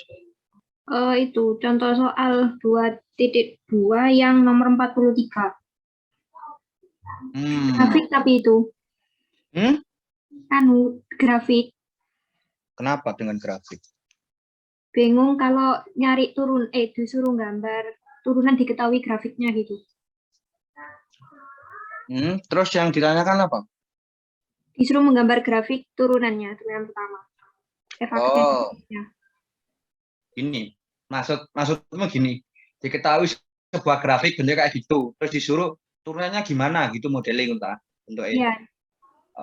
Itu contoh soal 2.2 yang nomor 43. Grafik tapi itu. Grafik. Kenapa dengan grafik? Bingung kalau nyari disuruh gambar turunan diketahui grafiknya gitu. Terus yang ditanyakan apa? Disuruh menggambar grafik turunan pertama. Oh, gini. Maksudmu gini. Diketahui sebuah grafik bentuk kayak gitu, terus disuruh turunannya gimana gitu, modeling entah untuk itu. Iya.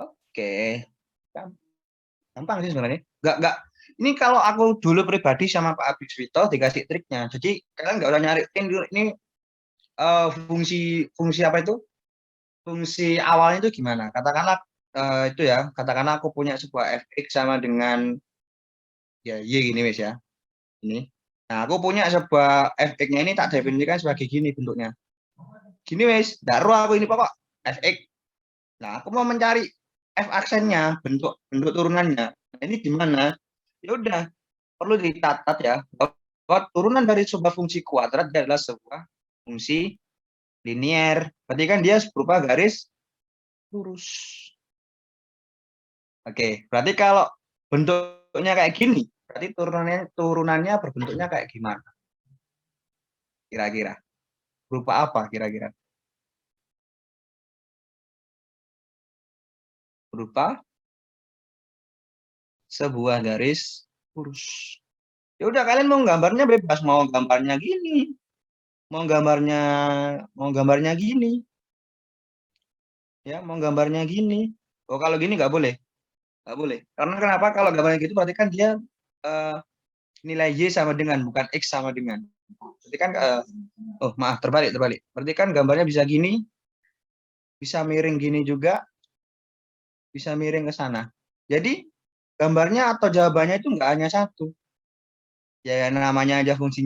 Oke. Gampang sih sebenarnya. Enggak. Ini kalau aku dulu pribadi sama Pak Abid Swito dikasih triknya. Jadi kalian nggak usah nyari ini fungsi apa itu? Fungsi awalnya itu gimana? Katakanlah itu ya, katakanlah aku punya sebuah fx sama dengan ya y gini wes ya. Ini. Nah, aku punya sebuah fx-nya ini tak definisikan sebagai gini bentuknya. Gini wes, daru aku ini pokok fx. Nah, aku mau mencari f aksennya, bentuk turunannya. Nah, ini gimana? Ya udah, perlu dicatat ya bahwa turunan dari sebuah fungsi kuadrat dia adalah sebuah fungsi linier. Berarti kan dia berupa garis lurus. Oke, berarti kalau bentuknya kayak gini, berarti turunannya berbentuknya kayak gimana? Kira-kira berupa apa kira-kira? Berupa sebuah garis lurus. Ya udah, kalian mau gambarnya bebas, mau gambarnya gini, mau gambarnya gini, ya mau gambarnya gini. Oh, kalau gini nggak boleh, nggak boleh. Karena kenapa? Kalau gambarnya gitu berarti kan dia eh, nilai y sama dengan, bukan x sama dengan. Berarti kan oh maaf, terbalik. Berarti kan gambarnya bisa gini, bisa miring gini juga, bisa miring ke sana. Jadi gambarnya atau jawabannya itu nggak hanya satu. Ya namanya aja fungsi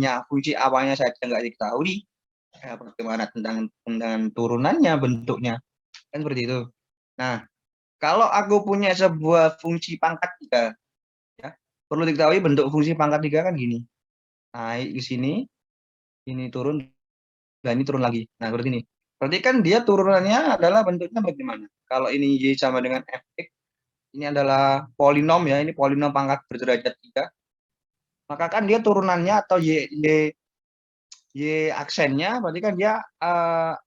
awalnya saja nggak diketahui. Ya, bagaimana tentang turunannya, bentuknya, kan seperti itu. Nah, kalau aku punya sebuah fungsi pangkat 3, ya, perlu diketahui bentuk fungsi pangkat 3 kan gini. Naik ke sini, ini turun, dan ini turun lagi. Nah, seperti ini. Berarti kan dia turunannya adalah bentuknya bagaimana? Kalau ini y sama dengan fx, ini adalah polinom ya, ini polinom pangkat berderajat 3. Maka kan dia turunannya atau y aksennya berarti kan dia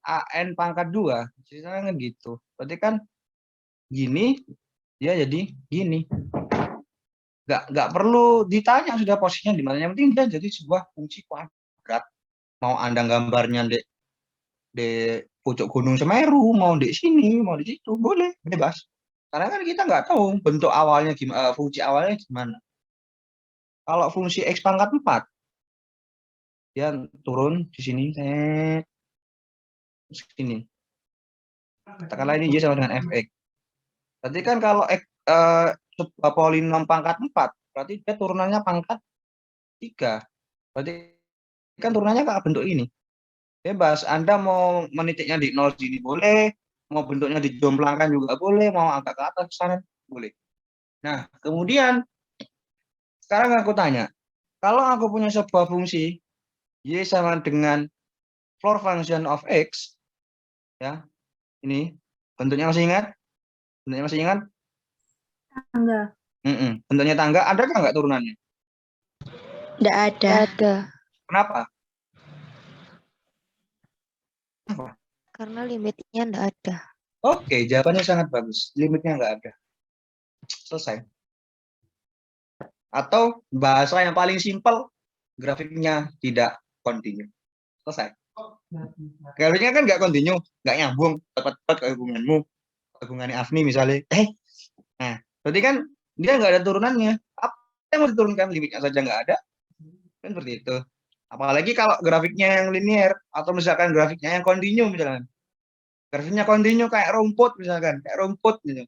an pangkat 2. Misalnya kan gitu. Berarti kan gini, dia jadi gini. Nggak perlu ditanya sudah posisinya di mana. Yang penting dia jadi sebuah fungsi kuadrat. Mau Anda gambarnya di pucuk Gunung Semeru, mau di sini, mau di situ, boleh, bebas. Karena kan kita nggak tahu bentuk awalnya gimana, fungsi awalnya gimana. Kalau fungsi x pangkat 4, dia turun di sini, sini. Katakanlah ini y sama dengan fx. Berarti kan kalau sebuah polinom pangkat 4, berarti dia turunannya pangkat 3. Berarti kan turunannya ke bentuk ini. Bebas, Anda mau menitiknya di 0 sini boleh, mau bentuknya dijomplangkan juga boleh, mau agak ke atas ke sana boleh. Nah, kemudian sekarang aku tanya, kalau aku punya sebuah fungsi y sama dengan floor function of x, ya, ini bentuknya masih ingat? Bentuknya masih ingat? Tangga. Bentuknya tangga, adakah nggak turunannya? Nggak ada. Nggak ada. Kenapa? Kenapa? Karena limitnya nggak ada. Oke, jawabannya sangat bagus. Limitnya nggak ada. Selesai. Atau bahasa yang paling simpel, grafiknya tidak kontinu. Selesai. Grafiknya kan nggak kontinu, nggak nyambung, cepat-cepat ke hubunganmu, hubungannya Afni misalnya. Nah, berarti kan dia nggak ada turunannya. Apa yang mau diturunkan? Limitnya saja nggak ada. Kan seperti itu. Apalagi kalau grafiknya yang linear, atau misalkan grafiknya yang kontinu misalkan. Grafiknya kontinu kayak rumput misalkan, kayak rumput gitu.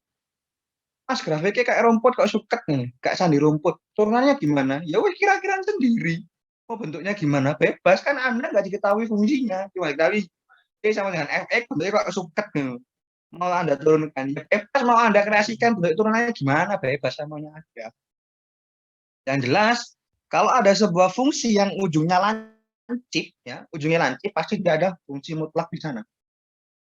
Mas, grafiknya kayak rumput kok suket nih, kayak sandi rumput. Turunannya gimana? Ya wes kira-kira sendiri. Oh, bentuknya gimana? Bebas kan, Anda nggak diketahui fungsinya. Cuma diketahui sama dengan fx, bentuknya kok suket nih. Mau Anda turunkan, ya bebas. Mau Anda kreasikan bentuk turunannya gimana? Bebas, semuanya ada. Yang jelas, kalau ada sebuah fungsi yang ujungnya lancip, ya, ujungnya lancip, pasti tidak ada fungsi mutlak di sana.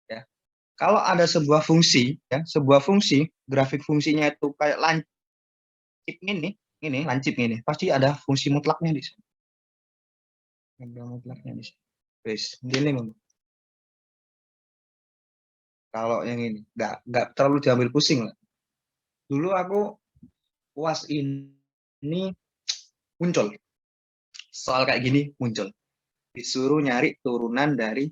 Ya. Kalau ada sebuah fungsi, ya, sebuah fungsi, grafik fungsinya itu kayak lancip ini lancip ini, pasti ada fungsi mutlaknya di sana. Ada mutlaknya di sana. Wes, ini kalau yang ini nggak terlalu diambil pusing lah. Dulu aku UAS ini muncul soal kayak gini, muncul disuruh nyari turunan dari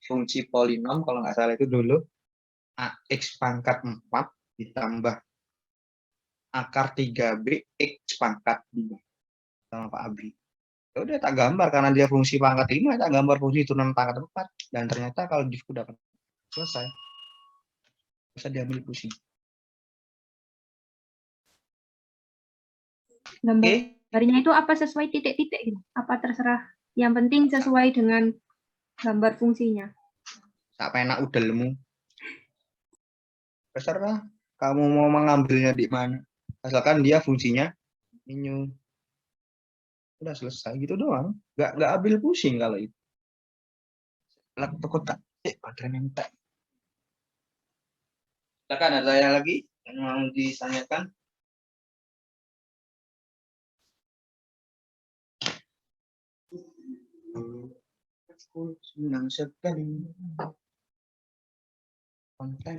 fungsi polinom, kalau nggak salah itu dulu ax pangkat 4 ditambah akar 3b x pangkat 2 sama Pak Abi. Ya udah tak gambar, karena dia fungsi pangkat 5, tak gambar fungsi turunan pangkat 4, dan ternyata kalau Divku dapat selesai, bisa diambil pusing. Gambarnya itu apa sesuai titik-titik gitu? Apa terserah? Yang penting sesuai dengan gambar fungsinya. Tak penak udelmu. Terserah kamu mau mengambilnya di mana. Asalkan dia fungsinya menu. Udah selesai gitu doang. Nggak ambil pusing kalau itu. Lak toko tak. Baterai nentek. Silakan, ada yang lagi yang mau ditanyakan? Aku senang sekali. Konten.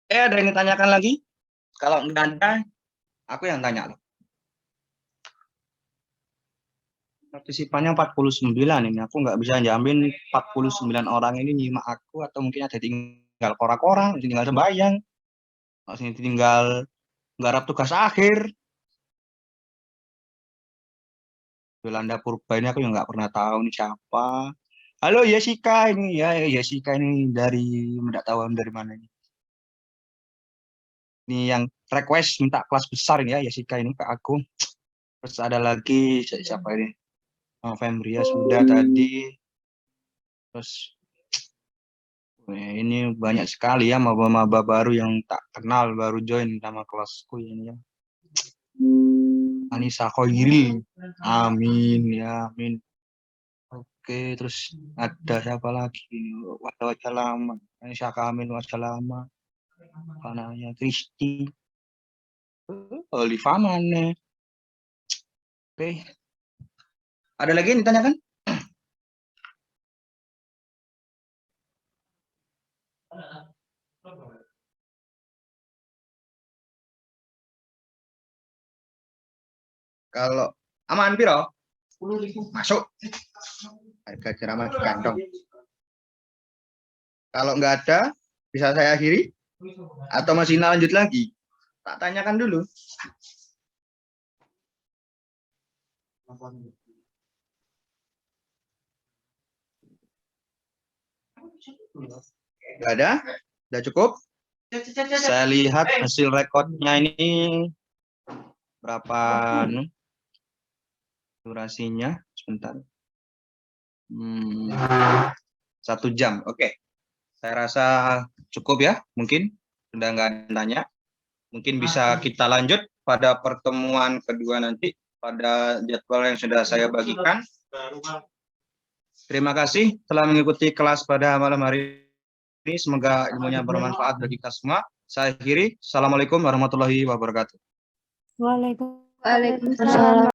Ada yang ditanyakan lagi? Kalau nggak ada, aku yang tanya loh. Partisipannya 49 ini. Aku nggak bisa jamin 49 orang ini nyimak aku atau mungkin ada tinggal korak-korak, tinggal sembahyang, masih tinggal nggarap tugas akhir. Yolanda Purba ini aku yang nggak pernah tahu nih siapa. Halo Jessica ini ya, Jessica ini dari nggak tahu dari mana ini. Ini yang request minta kelas besar ya Jessica ini ke aku. Terus ada lagi siapa ini? Fembria sudah tadi. Terus ini banyak sekali ya maba-maba baru yang tak kenal baru join sama kelasku ini ya. Anissa Khoiril. Amin ya, amin. Oke, terus ada siapa lagi? Wajah lama. Anissa Kamil wajah lama. Kananya Kristi. Oliva mana? Oke. Ada lagi yang ditanyakan? Kalau aman piro? 10.000 masuk. Harga ceramah di kantong. Kalau nggak ada, bisa saya akhiri? Atau masih lanjut lagi? Tak tanyakan dulu. Nggak ada? Udah cukup? Saya lihat hasil rekodnya ini berapa durasinya? Sebentar. 1 jam. Oke. Saya rasa cukup ya. Mungkin sudah nggak ada yang tanya. Mungkin bisa kita lanjut pada pertemuan kedua nanti pada jadwal yang sudah saya bagikan. Terima kasih telah mengikuti kelas pada malam hari ini. Semoga ilmunya bermanfaat bagi kita semua. Saya akhiri. Assalamualaikum warahmatullahi wabarakatuh. Waalaikumsalam. Waalaikumsalam.